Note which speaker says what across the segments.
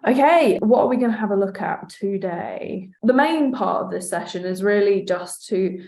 Speaker 1: Okay, what are we going to have a look at today? The main part of this session is really just to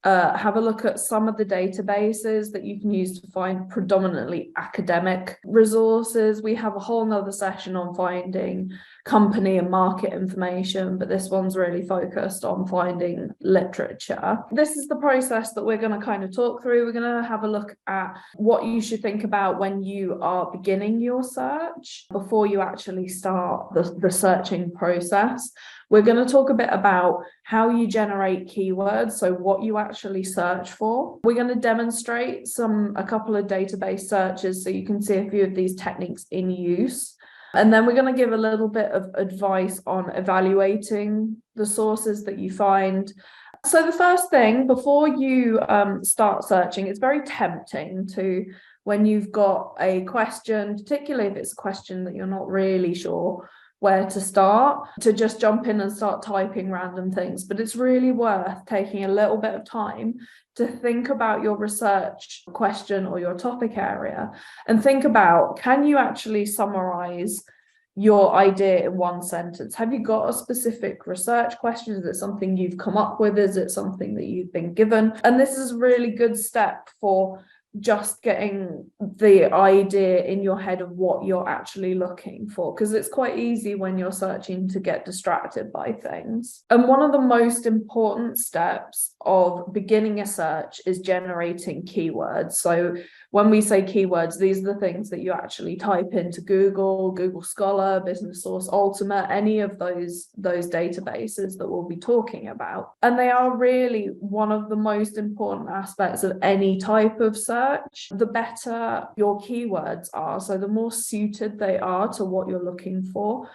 Speaker 1: have a look at some of the databases that you can use to find predominantly academic resources. We have a whole nother session on finding company and market information, but this one's really focused on finding literature. This is the process that we're going to kind of talk through. We're going to have a look at what you should think about when you are beginning your search before you actually start the searching process. We're going to talk a bit about how you generate keywords, so what you actually search for. We're going to demonstrate a couple of database searches so you can see a few of these techniques in use. And then we're going to give a little bit of advice on evaluating the sources that you find. So the first thing, before you start searching, it's very tempting to, when you've got a question, particularly if it's a question that you're not really sure where to start, to just jump in and start typing random things. But it's really worth taking a little bit of time to think about your research question or your topic area and think about, can you actually summarize your idea in one sentence? Have you got a specific research question? Is it something you've come up with? Is it something that you've been given? And this is a really good step for just getting the idea in your head of what you're actually looking for, because it's quite easy when you're searching to get distracted by things. And one of the most important steps of beginning a search is generating keywords. So when we say keywords, these are the things that you actually type into Google Scholar, Business Source Ultimate, any of those databases that we'll be talking about. And they are really one of the most important aspects of any type of search. The better your keywords are, so the more suited they are to what you're looking for,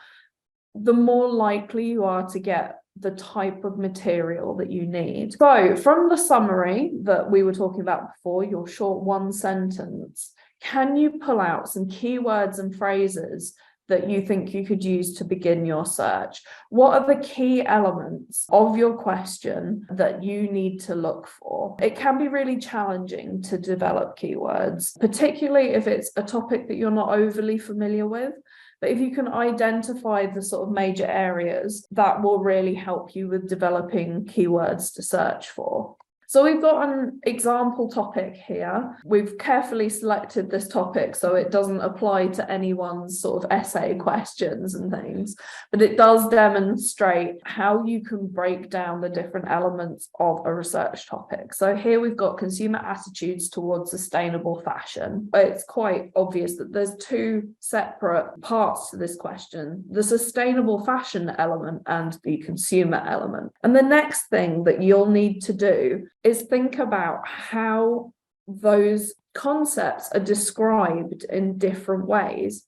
Speaker 1: the more likely you are to get the type of material that you need. So from the summary that we were talking about before, your short one sentence, can you pull out some keywords and phrases that you think you could use to begin your search? What are the key elements of your question that you need to look for? It can be really challenging to develop keywords, particularly if it's a topic that you're not overly familiar with. But if you can identify the sort of major areas, that will really help you with developing keywords to search for. So we've got an example topic here. We've carefully selected this topic so it doesn't apply to anyone's sort of essay questions and things, but it does demonstrate how you can break down the different elements of a research topic. So here we've got consumer attitudes towards sustainable fashion. It's quite obvious that there's two separate parts to this question: the sustainable fashion element and the consumer element. And the next thing that you'll need to do is think about how those concepts are described in different ways,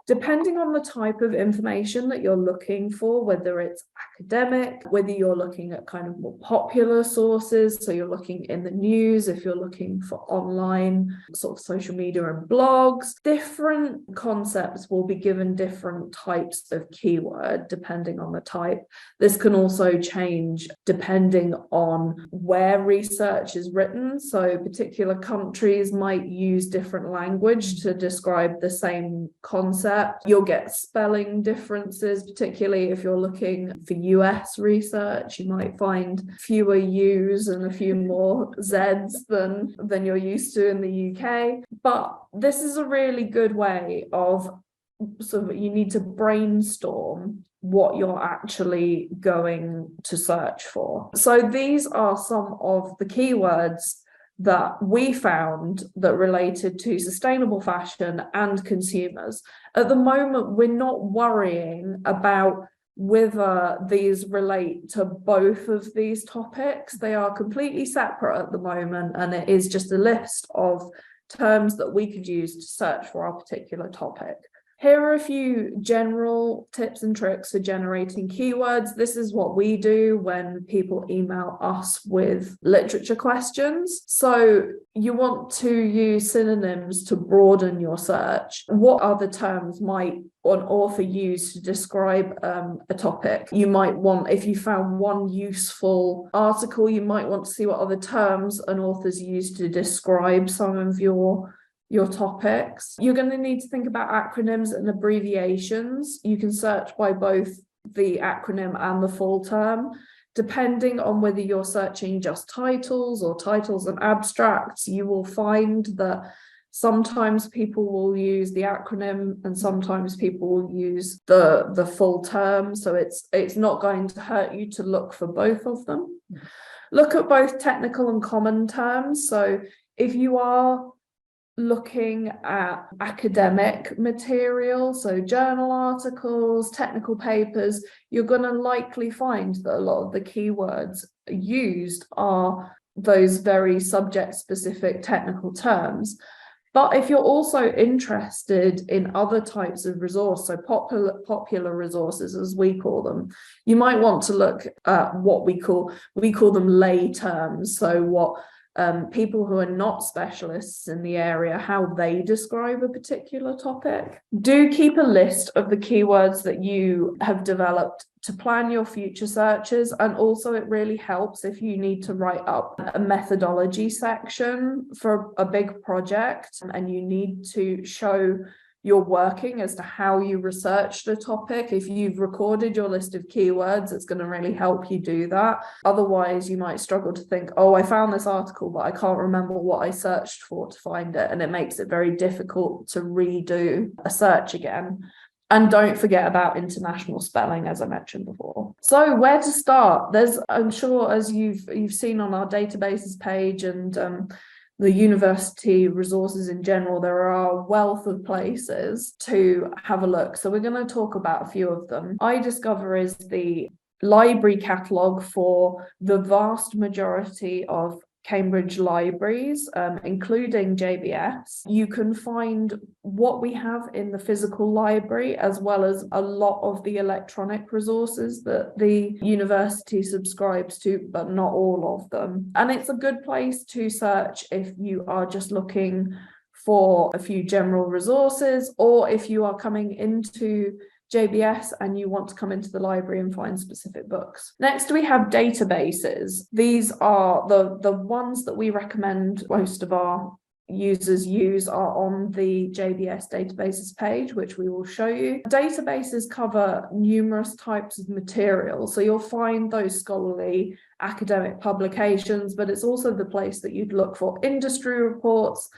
Speaker 1: depending on the type of information that you're looking for, whether it's academic, whether you're looking at kind of more popular sources, so you're looking in the news, if you're looking for online sort of social media and blogs. Different concepts will be given different types of keyword depending on the type. This can also change depending on where research is written. So particular countries might use different language to describe the same concept. You'll get spelling differences, particularly if you're looking for US research. You might find fewer U's and a few more Z's than you're used to in the UK. But this is a really good way of sort of, you need to brainstorm what you're actually going to search for. So these are some of the keywords that we found that related to sustainable fashion and consumers. At the moment, we're not worrying about whether these relate to both of these topics. They are completely separate at the moment, and it is just a list of terms that we could use to search for our particular topic. Here are a few general tips and tricks for generating keywords. This is what we do when people email us with literature questions. So you want to use synonyms to broaden your search. What other terms might an author use to describe a topic? You might want, if you found one useful article, you might want to see what other terms an author's used to describe some of your your topics. You're going to need to think about acronyms and abbreviations. You can search by both the acronym and the full term. Depending on whether you're searching just titles or titles and abstracts, you will find that sometimes people will use the acronym and sometimes people will use the full term. So it's not going to hurt you to look for both of them. Look at both technical and common terms. So if you are looking at academic material, so journal articles, technical papers, you're going to likely find that a lot of the keywords used are those very subject-specific technical terms. But if you're also interested in other types of resource, so popular resources, as we call them, you might want to look at what we call them lay terms. So what people who are not specialists in the area, how they describe a particular topic. Do keep a list of the keywords that you have developed to plan your future searches. And also it really helps if you need to write up a methodology section for a big project and you need to show you're working as to how you researched a topic. If you've recorded your list of keywords, it's going to really help you do that. Otherwise, you might struggle to think, oh, I found this article, but I can't remember what I searched for to find it. And it makes it very difficult to redo a search again. And don't forget about international spelling, as I mentioned before. So where to start? I'm sure, as you've seen on our databases page and the university resources in general, there are a wealth of places to have a look. So we're going to talk about a few of them. iDiscover is the library catalogue for the vast majority of Cambridge libraries, including JBS. You can find what we have in the physical library, as well as a lot of the electronic resources that the university subscribes to, but not all of them. And it's a good place to search if you are just looking for a few general resources, or if you are coming into JBS and you want to come into the library and find specific books. Next, we have databases. These are the ones that we recommend most of our users use are on the JBS databases page, which we will show you. Databases cover numerous types of material. So you'll find those scholarly academic publications, but it's also the place that you'd look for industry reports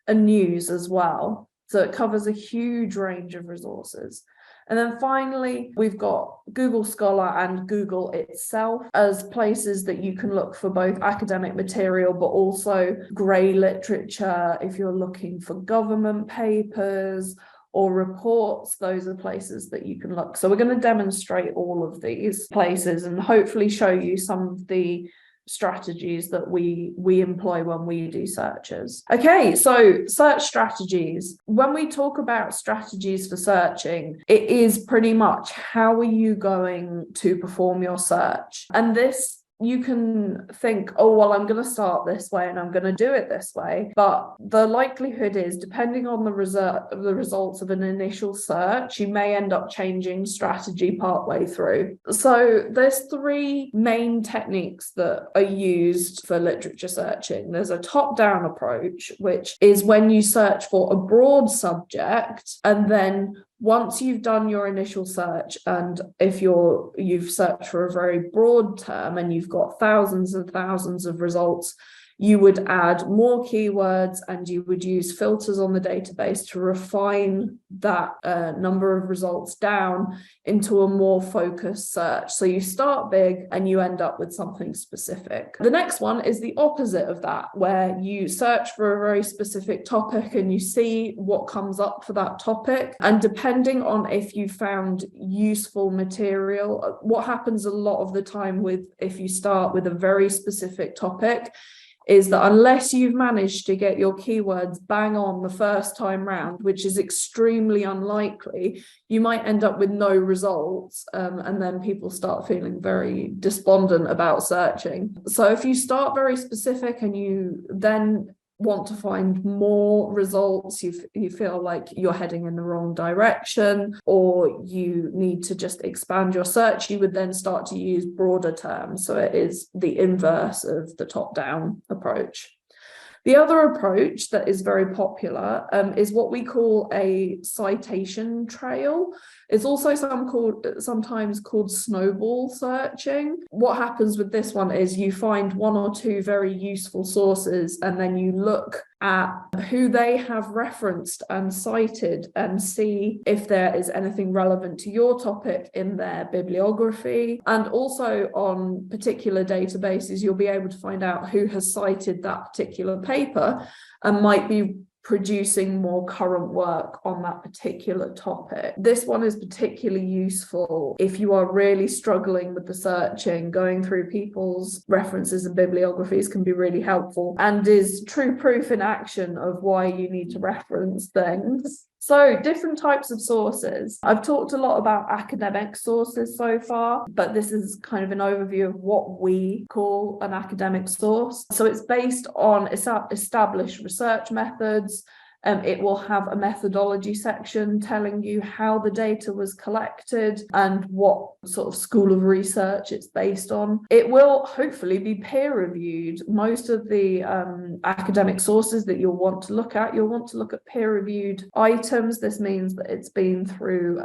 Speaker 1: and news as well. So it covers a huge range of resources. And then finally, we've got Google Scholar and Google itself as places that you can look for both academic material, but also grey literature. If you're looking for government papers or reports, those are places that you can look. So we're going to demonstrate all of these places and hopefully show you some of the strategies that we employ when we do searches. Okay, so search strategies. When we talk about strategies for searching, it is pretty much how are you going to perform your search? And this, you can think, oh, well, I'm going to start this way and I'm going to do it this way. But the likelihood is, depending on the results of an initial search, you may end up changing strategy partway through. So there's three main techniques that are used for literature searching. There's a top-down approach, which is when you search for a broad subject, and then once you've done your initial search, and if you've searched for a very broad term and you've got thousands and thousands of results, you would add more keywords and you would use filters on the database to refine that number of results down into a more focused search. So you start big and you end up with something specific. The next one is the opposite of that, where you search for a very specific topic and you see what comes up for that topic. And depending on if you found useful material, what happens a lot of the time if you start with a very specific topic is that unless you've managed to get your keywords bang on the first time round, which is extremely unlikely, you might end up with no results, and then people start feeling very despondent about searching. So if you start very specific and you then want to find more results, you feel like you're heading in the wrong direction, or you need to just expand your search, you would then start to use broader terms. So it is the inverse of the top-down approach. The other approach that is very popular is what we call a citation trail. It's also sometimes called snowball searching. What happens with this one is you find one or two very useful sources, and then you look at who they have referenced and cited and see if there is anything relevant to your topic in their bibliography. And also on particular databases, you'll be able to find out who has cited that particular paper and might be producing more current work on that particular topic. This one is particularly useful if you are really struggling with the searching. Going through people's references and bibliographies can be really helpful and is true proof in action of why you need to reference things. So different types of sources. I've talked a lot about academic sources so far, but this is kind of an overview of what we call an academic source. So it's based on established research methods. It will have a methodology section telling you how the data was collected and what sort of school of research it's based on. It will hopefully be peer reviewed. Most of the academic sources that you'll want to look at peer reviewed items. This means that it's been through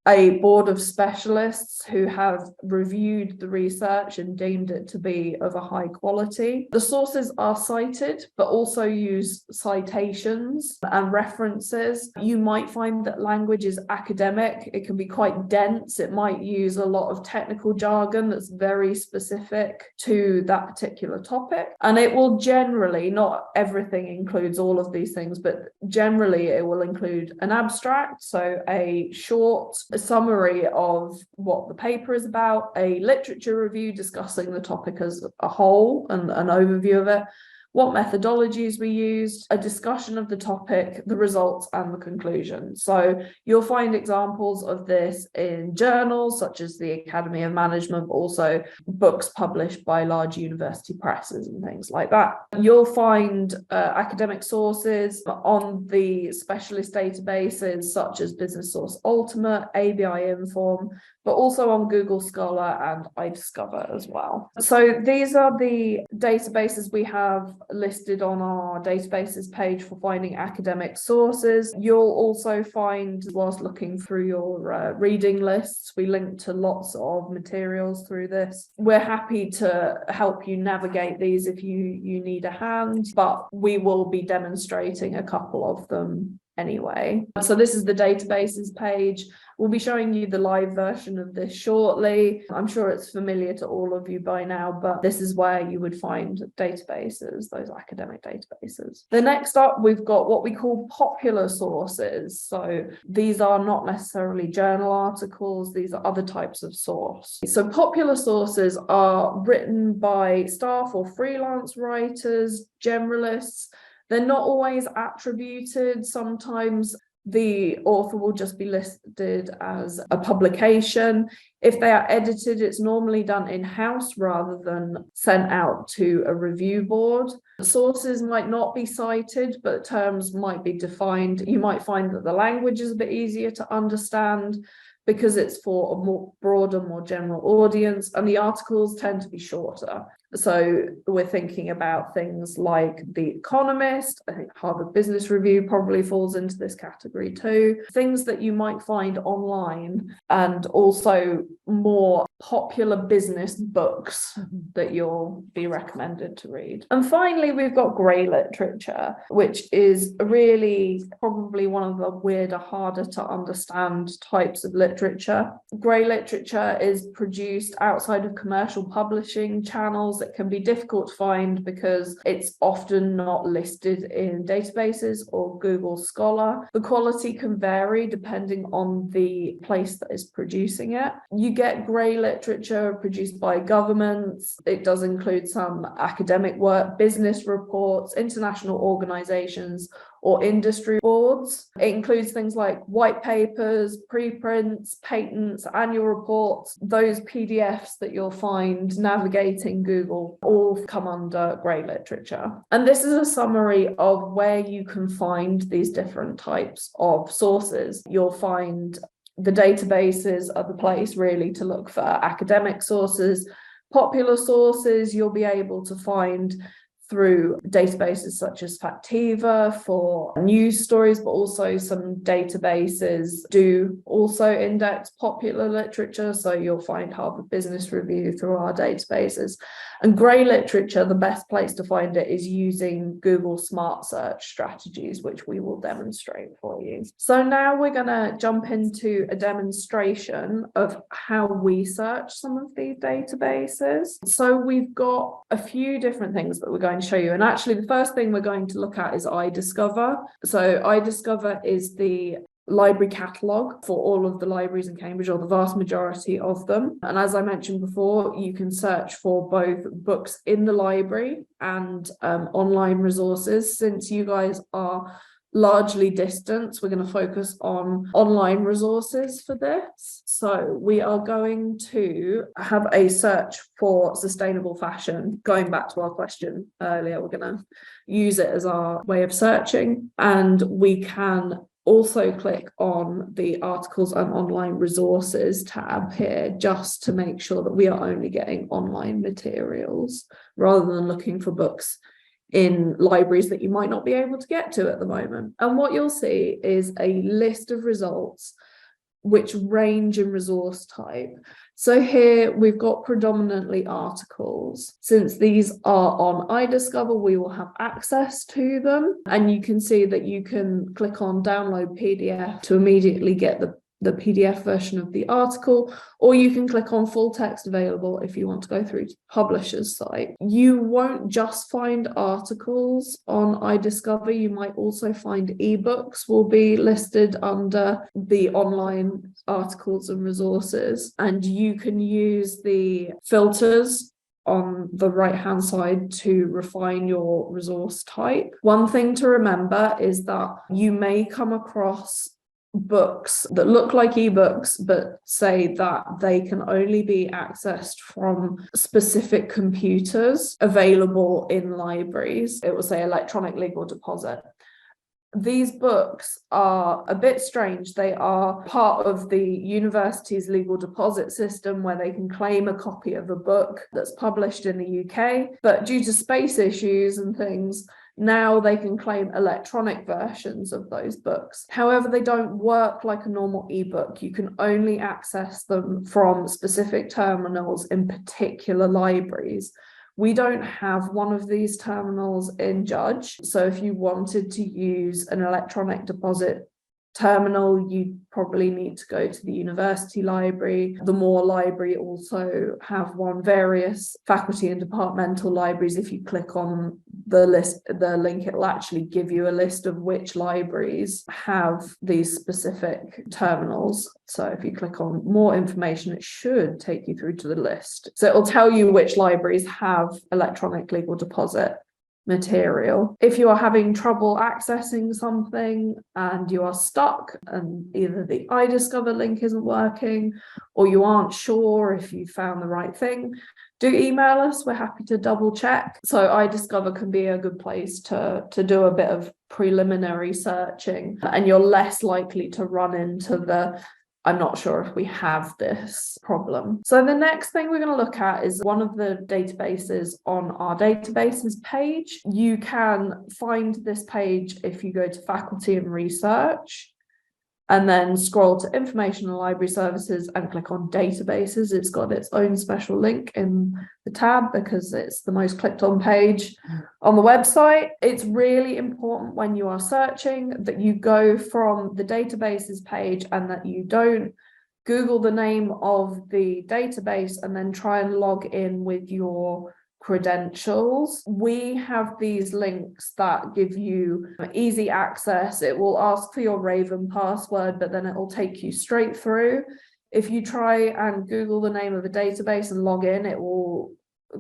Speaker 1: a board of specialists who have reviewed the research and deemed it to be of a high quality. The sources are cited, but also use citations and references. You might find that language is academic. It can be quite dense. It might use a lot of technical jargon that's very specific to that particular topic. And it will generally, not everything includes all of these things, but generally it will include an abstract, so a short summary of what the paper is about, a literature review discussing the topic as a whole and an overview of it, what methodologies we used, a discussion of the topic, the results, and the conclusion. So you'll find examples of this in journals such as the Academy of Management, but also books published by large university presses and things like that. You'll find academic sources on the specialist databases such as Business Source Ultimate, ABI Inform, but also on Google Scholar and iDiscover as well. So these are the databases we have listed on our databases page for finding academic sources. You'll also find, whilst looking through your reading lists, we link to lots of materials through this. We're happy to help you navigate these if you need a hand, but we will be demonstrating a couple of them anyway. So this is the databases page. We'll be showing you the live version of this shortly. I'm sure it's familiar to all of you by now, but this is where you would find databases, those academic databases. The next up, we've got what we call popular sources. So these are not necessarily journal articles, these are other types of source. So popular sources are written by staff or freelance writers, generalists. They're not always attributed. Sometimes the author will just be listed as a publication. If they are edited, it's normally done in-house rather than sent out to a review board. Sources might not be cited, but terms might be defined. You might find that the language is a bit easier to understand because it's for a more broader, more general audience, and the articles tend to be shorter. So we're thinking about things like The Economist. I think Harvard Business Review probably falls into this category too. Things that you might find online, and also more popular business books that you'll be recommended to read. And finally, we've got grey literature, which is really probably one of the weirder, harder to understand types of literature. Grey literature is produced outside of commercial publishing channels. It can be difficult to find because it's often not listed in databases or Google Scholar. The quality can vary depending on the place that is producing it. You get grey literature produced by governments. It does include some academic work, business reports, international organizations, or industry boards. It includes things like white papers, preprints, patents, annual reports. Those PDFs that you'll find navigating Google all come under grey literature. And this is a summary of where you can find these different types of sources. You'll find the databases are the place really to look for academic sources. Popular sources, you'll be able to find through databases such as Factiva for news stories, but also some databases do also index popular literature. So you'll find Harvard Business Review through our databases. And grey literature, the best place to find it is using Google Smart Search strategies, which we will demonstrate for you. So now we're going to jump into a demonstration of how we search some of these databases. So we've got a few different things that we're going to show you. And actually, the first thing we're going to look at is iDiscover. So iDiscover is the library catalogue for all of the libraries in Cambridge, or the vast majority of them. And as I mentioned before, you can search for both books in the library and online resources. Since you guys are largely distance, we're going to focus on online resources for this. So we are going to have a search for sustainable fashion. Going back to our question earlier, we're going to use it as our way of searching, and we can also click on the articles and online resources tab here, just to make sure that we are only getting online materials rather than looking for books in libraries that you might not be able to get to at the moment. And what you'll see is a list of results which range in resource type. So here we've got predominantly articles. Since these are on iDiscover, we will have access to them. And you can see that you can click on download PDF to immediately get the PDF version of the article, or you can click on full text available if you want to go through to the publisher's site. You won't just find articles on iDiscover, you might also find ebooks will be listed under the online articles and resources, and you can use the filters on the right hand side to refine your resource type. One thing to remember is that you may come across books that look like ebooks but say that they can only be accessed from specific computers available in libraries. It will say electronic legal deposit. These books are a bit strange. They are part of the university's legal deposit system, where they can claim a copy of a book that's published in the UK, but due to space issues and things, now they can claim electronic versions of those books. However, they don't work like a normal ebook. You can only access them from specific terminals in particular libraries. We don't have one of these terminals in Judge. So if you wanted to use an electronic deposit terminal, you probably need to go to the university library. The Moore Library also have one. Various faculty and departmental libraries, if you click on the link, it'll actually give you a list of which libraries have these specific terminals. So if you click on more information, it should take you through to the list. So it'll tell you which libraries have electronic legal deposit material. If you are having trouble accessing something and you are stuck and either the iDiscover link isn't working, or you aren't sure if you found the right thing, do email us. We're happy to double check. So iDiscover can be a good place to do a bit of preliminary searching, and you're less likely to run into the I'm not sure if we have this problem. So the next thing we're going to look at is one of the databases on our databases page. You can find this page if you go to faculty and research, and then scroll to information and library services and click on databases. It's got its own special link in the tab because it's the most clicked on page on the website. It's really important when you are searching that you go from the databases page and that you don't Google the name of the database and then try and log in with your credentials. We have these links that give you easy access. It will ask for your Raven password, but then it will take you straight through. If you try and Google the name of a database and log in, it will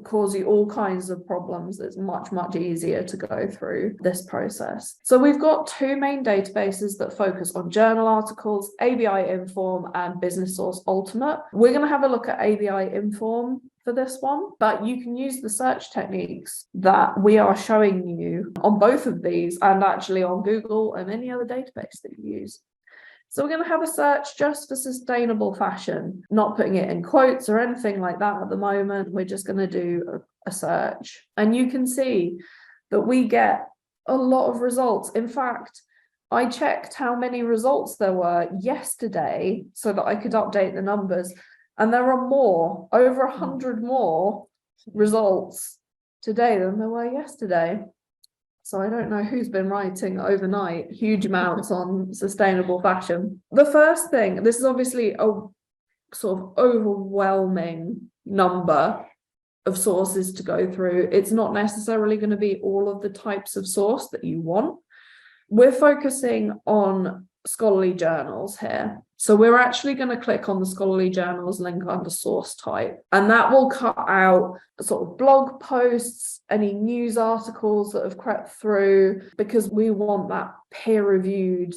Speaker 1: cause you all kinds of problems. It's much easier to go through this process. So we've got two main databases that focus on journal articles, ABI Inform and Business Source Ultimate. We're going to have a look at ABI Inform for this one, but you can use the search techniques that we are showing you on both of these, and actually on Google and any other database that you use. So we're going to have a search just for sustainable fashion, not putting it in quotes or anything like that at the moment. We're just going to do a search. And you can see that we get a lot of results. In fact, I checked how many results there were yesterday so that I could update the numbers, and there are more, over 100 more results today than there were yesterday. So I don't know who's been writing overnight huge amounts on sustainable fashion. The first thing, this is obviously a sort of overwhelming number of sources to go through. It's not necessarily going to be all of the types of source that you want. We're focusing on scholarly journals here. So we're actually going to click on the scholarly journals link under source type, and that will cut out sort of blog posts, any news articles that have crept through, because we want that peer-reviewed,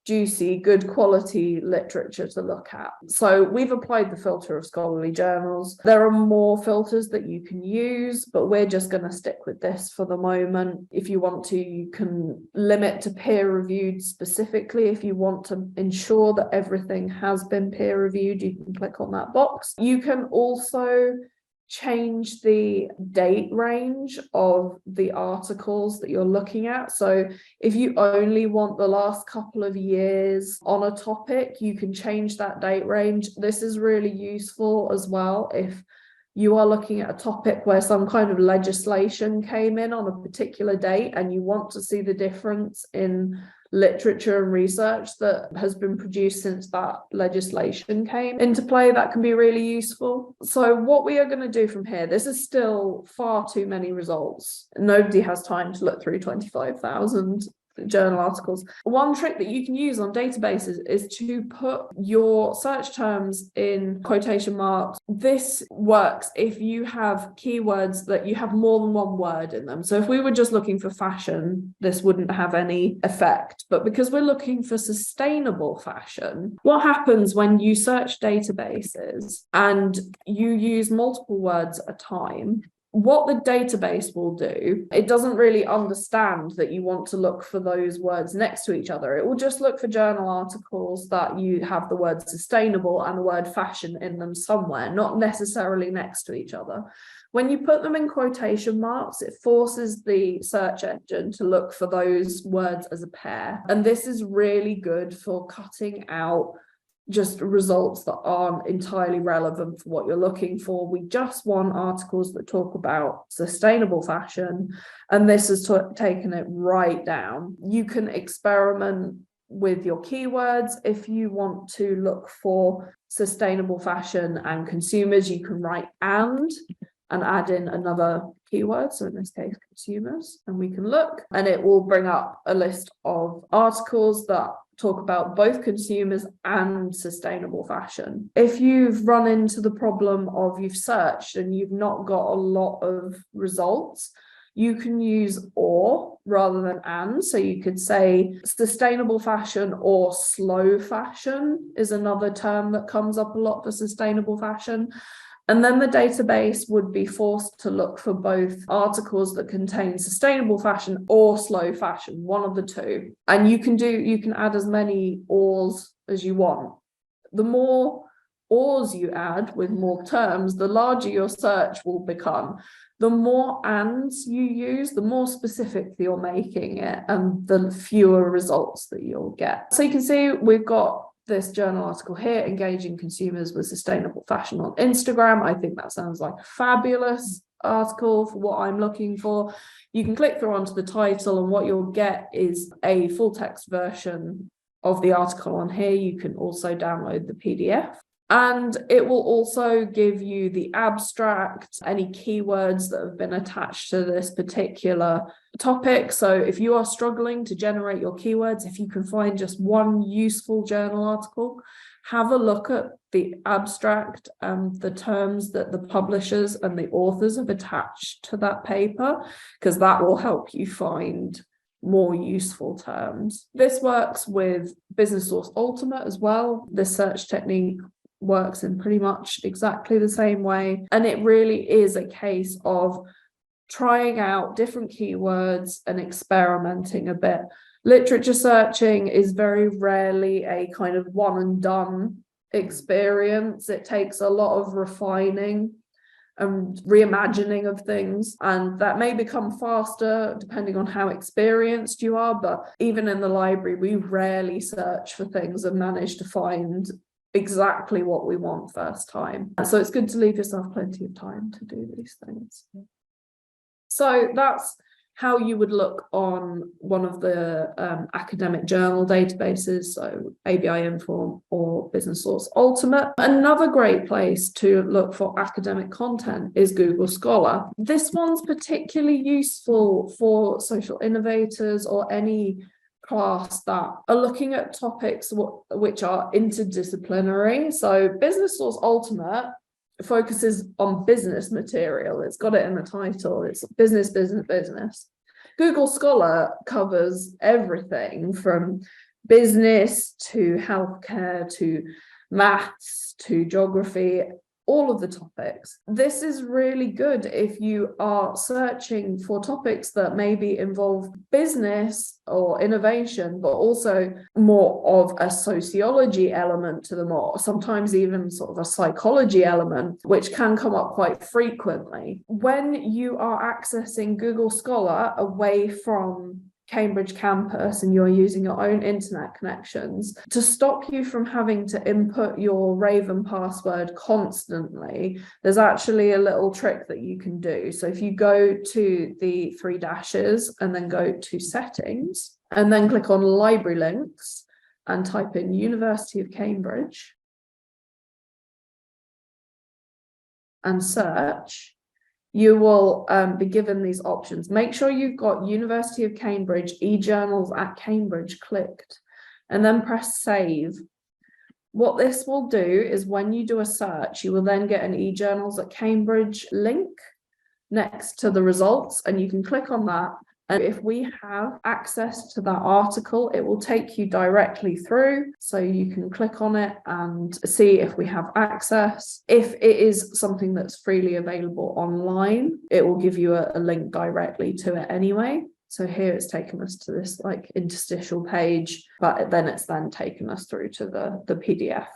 Speaker 1: juicy, good quality literature to look at. So we've applied the filter of scholarly journals. There are more filters that you can use, but we're just going to stick with this for the moment. If you want to, you can limit to peer-reviewed specifically. If you want to ensure that everything has been peer-reviewed, you can click on that box. You can also change the date range of the articles that you're looking at. So if you only want the last couple of years on a topic, you can change that date range. This is really useful as well if you are looking at a topic where some kind of legislation came in on a particular date and you want to see the difference in literature and research that has been produced since that legislation came into play. That can be really useful. So what we are going to do from here, this is still far too many results. Nobody has time to look through 25,000 journal articles. One trick that you can use on databases is to put your search terms in quotation marks. This works if you have keywords that you have more than one word in them. So if we were just looking for fashion, this wouldn't have any effect. But because we're looking for sustainable fashion, what happens when you search databases and you use multiple words at a time? What the database will do, it doesn't really understand that you want to look for those words next to each other. It will just look for journal articles that you have the word sustainable and the word fashion in them somewhere, not necessarily next to each other. When you put them in quotation marks, it forces the search engine to look for those words as a pair. And this is really good for cutting out just results that aren't entirely relevant for what you're looking for. We just want articles that talk about sustainable fashion, and this has taken it right down. You can experiment with your keywords. If you want to look for sustainable fashion and consumers, you can write and add in another keyword, so in this case consumers, and we can look, and it will bring up a list of articles that talk about both consumers and sustainable fashion. If you've run into the problem of you've searched and you've not got a lot of results, you can use or rather than and. So you could say sustainable fashion or slow fashion is another term that comes up a lot for sustainable fashion. And then the database would be forced to look for both articles that contain sustainable fashion or slow fashion, one of the two. And you can add as many ors as you want. The more ors you add with more terms, the larger your search will become. The more ands you use, the more specific you're making it, and the fewer results that you'll get. So you can see we've got this journal article here, engaging consumers with sustainable fashion on Instagram. I think that sounds like a fabulous article for what I'm looking for. You can click through onto the title, and what you'll get is a full text version of the article on here. You can also download the PDF. And it will also give you the abstract, any keywords that have been attached to this particular topic. So if you are struggling to generate your keywords, if you can find just one useful journal article, have a look at the abstract and the terms that the publishers and the authors have attached to that paper, because that will help you find more useful terms. This works with Business Source Ultimate as well. This search technique works in pretty much exactly the same way, and it really is a case of trying out different keywords and experimenting a bit. Literature searching is very rarely a kind of one and done experience. It takes a lot of refining and reimagining of things, and that may become faster depending on how experienced you are. But even in the library, we rarely search for things and manage to find exactly what we want first time. So it's good to leave yourself plenty of time to do these things. So that's how you would look on one of the academic journal databases, so ABI Inform or Business Source Ultimate. Another great place to look for academic content is Google Scholar. This one's particularly useful for social innovators or any class that are looking at topics which are interdisciplinary. So Business Source Ultimate focuses on business material. It's got it in the title. It's business, business, business. Google Scholar covers everything from business to healthcare to maths to geography, all of the topics. This is really good if you are searching for topics that maybe involve business or innovation, but also more of a sociology element to them, or sometimes even sort of a psychology element, which can come up quite frequently. When you are accessing Google Scholar away from Cambridge campus and you're using your own internet connections, to stop you from having to input your Raven password constantly, there's actually a little trick that you can do. So if you go to the 3 dashes and then go to settings and then click on library links and type in University of Cambridge and search, you will be given these options. Make sure you've got University of Cambridge eJournals at Cambridge clicked, and then press save. What this will do is when you do a search, you will then get an eJournals at Cambridge link next to the results, and you can click on that. And if we have access to that article, it will take you directly through. So you can click on it and see if we have access. If it is something that's freely available online, it will give you a link directly to it anyway. So here it's taken us to this like interstitial page, but then it's then taken us through to the PDF.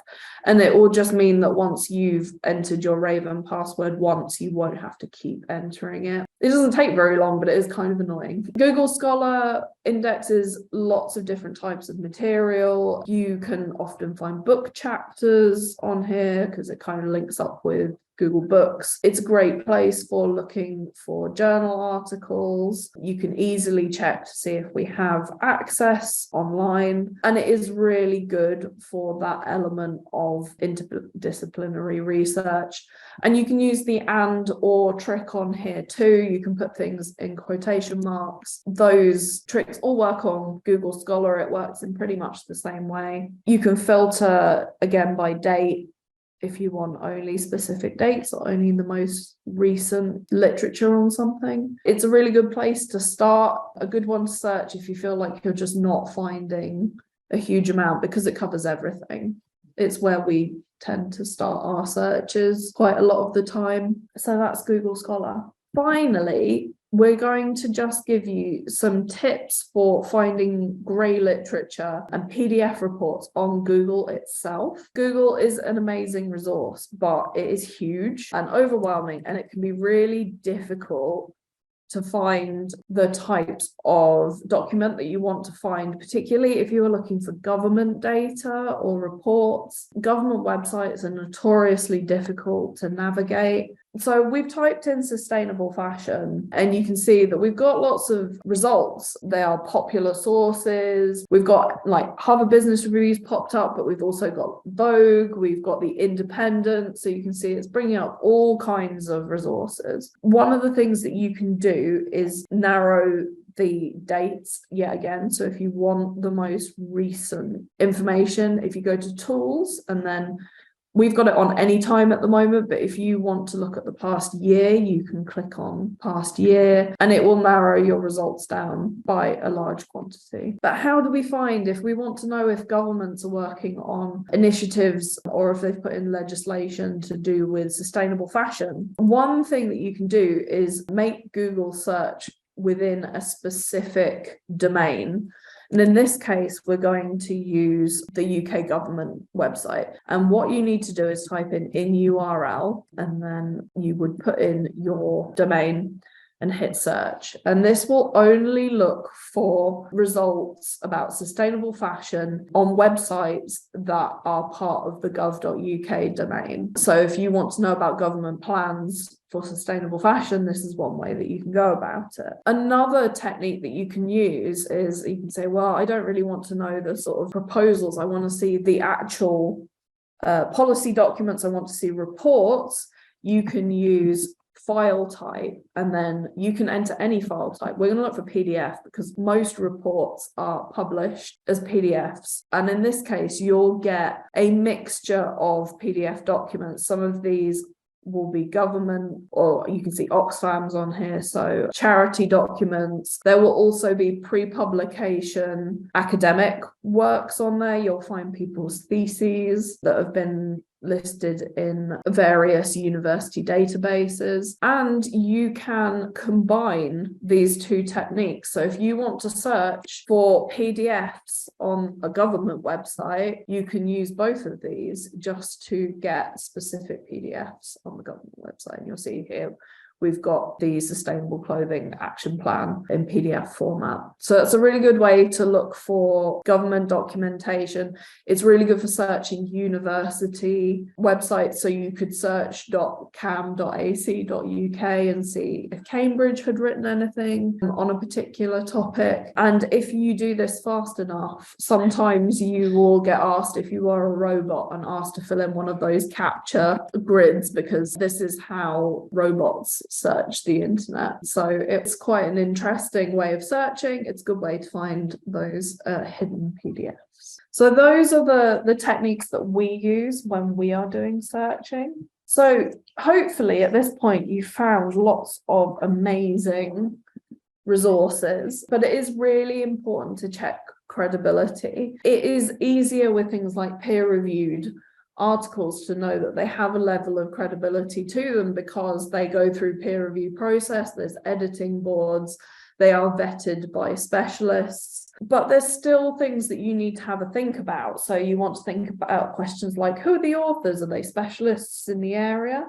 Speaker 1: And it will just mean that once you've entered your Raven password once, you won't have to keep entering it. It doesn't take very long, but it is kind of annoying. Google Scholar indexes lots of different types of material. You can often find book chapters on here because it kind of links up with Google Books. It's a great place for looking for journal articles. You can easily check to see if we have access online, and it is really good for that element of interdisciplinary research. And you can use the and or trick on here too. You can put things in quotation marks. Those tricks all work on Google Scholar. It works in pretty much the same way. You can filter again by date if you want only specific dates or only the most recent literature on something. It's a really good place to start, a good one to search if you feel like you're just not finding a huge amount, because it covers everything. It's where we tend to start our searches quite a lot of the time. So that's Google Scholar. Finally, we're going to just give you some tips for finding grey literature and PDF reports on Google itself. Google is an amazing resource, but it is huge and overwhelming, and it can be really difficult to find the types of document that you want to find, particularly if you are looking for government data or reports. Government websites are notoriously difficult to navigate. So we've typed in sustainable fashion and you can see that we've got lots of results. They are popular sources. We've got like Harvard Business Reviews popped up, but we've also got Vogue. We've got The Independent. So you can see it's bringing up all kinds of resources. One of the things that you can do is narrow the dates yet again. So if you want the most recent information, if you go to tools, and then we've got it on any time at the moment, but if you want to look at the past year, you can click on past year and it will narrow your results down by a large quantity. But how do we find, if we want to know if governments are working on initiatives or if they've put in legislation to do with sustainable fashion? One thing that you can do is make Google search within a specific domain. And in this case, we're going to use the UK government website. And what you need to do is type in URL, and then you would put in your domain and hit search. And this will only look for results about sustainable fashion on websites that are part of the gov.uk domain. So if you want to know about government plans for sustainable fashion, this is one way that you can go about it. Another technique that you can use is you can say, well, I don't really want to know the sort of proposals. I want to see the actual policy documents. I want to see reports. You can use file type, and then you can enter any file type. We're going to look for PDF because most reports are published as PDFs. And in this case, you'll get a mixture of PDF documents. Some of these will be government, or you can see Oxfam's on here, so charity documents. There will also be pre-publication academic works on there. You'll find people's theses that have been listed in various university databases, and you can combine these two techniques. So if you want to search for PDFs on a government website, you can use both of these just to get specific PDFs on the government website. And you'll see here we've got the Sustainable Clothing Action Plan in PDF format. So that's a really good way to look for government documentation. It's really good for searching university websites. So you could search .cam.ac.uk and see if Cambridge had written anything on a particular topic. And if you do this fast enough, sometimes you will get asked if you are a robot and asked to fill in one of those captcha grids, because this is how robots search the internet. So it's quite an interesting way of searching. It's a good way to find those hidden PDFs. So those are the techniques that we use when we are doing searching. So hopefully at this point you found lots of amazing resources, but it is really important to check credibility. It is easier with things like peer-reviewed articles to know that they have a level of credibility to them because they go through peer review process, there's editing boards, they are vetted by specialists, but there's still things that you need to have a think about. So you want to think about questions like, who are the authors? Are they specialists in the area?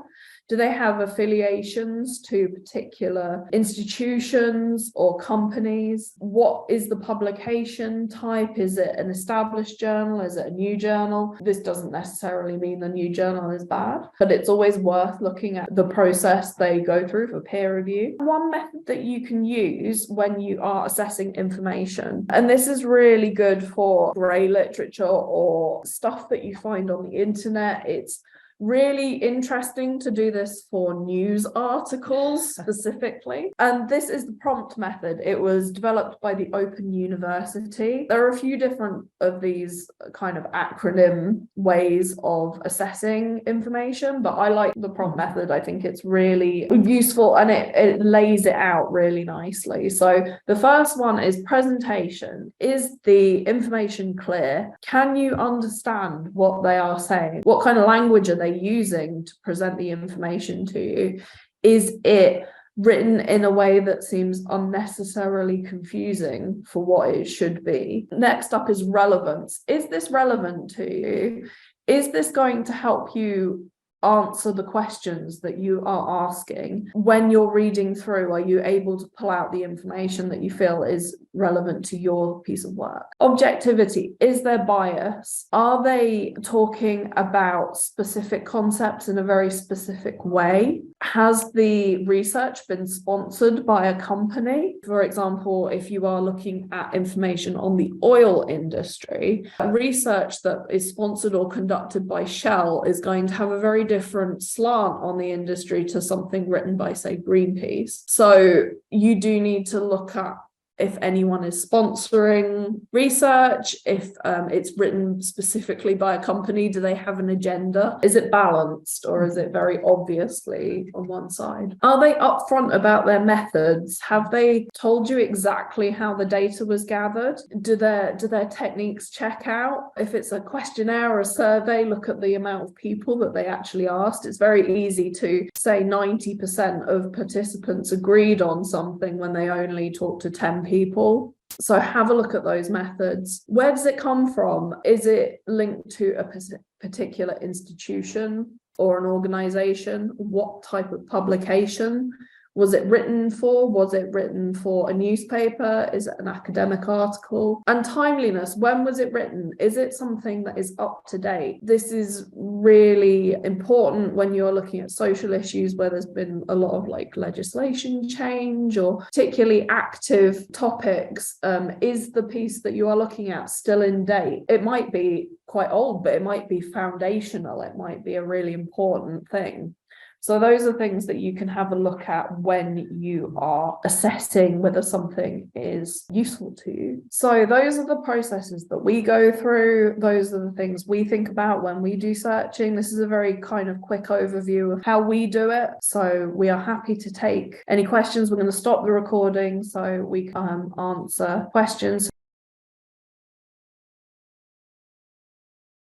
Speaker 1: Do they have affiliations to particular institutions or companies? What is the publication type? Is it an established journal? Is it a new journal? This doesn't necessarily mean the new journal is bad, but it's always worth looking at the process they go through for peer review. One method that you can use when you are assessing information, and this is really good for grey literature or stuff that you find on the internet. It's really interesting to do this for news articles specifically. And this is the prompt method. It was developed by the Open University. There are a few different of these kind of acronym ways of assessing information, but I like the prompt method. I think it's really useful and it lays it out really nicely. So the first one is presentation. Is the information clear? Can you understand what they are saying? What kind of language are they using to present the information to you? Is it written in a way that seems unnecessarily confusing for what it should be? Next up is relevance. Is this relevant to you? Is this going to help you answer the questions that you are asking? When you're reading through, are you able to pull out the information that you feel is relevant to your piece of work? Objectivity. Is there bias? Are they talking about specific concepts in a very specific way? Has the research been sponsored by a company? For example, if you are looking at information on the oil industry, research that is sponsored or conducted by Shell is going to have a very different slant on the industry to something written by, say, Greenpeace. So you do need to look at if anyone is sponsoring research, if it's written specifically by a company. Do they have an agenda? Is it balanced, or is it very obviously on one side? Are they upfront about their methods? Have they told you exactly how the data was gathered? Do their techniques check out? If it's a questionnaire or a survey, look at the amount of people that they actually asked. It's very easy to say 90% of participants agreed on something when they only talked to 10 people. So have a look at those methods. Where does it come from? Is it linked to a particular institution or an organization? What type of publication was it written for? Was it written for a newspaper? Is it an academic article? And timeliness, when was it written? Is it something that is up to date? This is really important when you're looking at social issues where there's been a lot of like legislation change or particularly active topics. Is the piece that you are looking at still in date? It might be quite old, but it might be foundational. It might be a really important thing. So those are things that you can have a look at when you are assessing whether something is useful to you. So those are the processes that we go through. Those are the things we think about when we do searching. This is a very kind of quick overview of how we do it. So we are happy to take any questions. We're going to stop the recording so we can answer questions.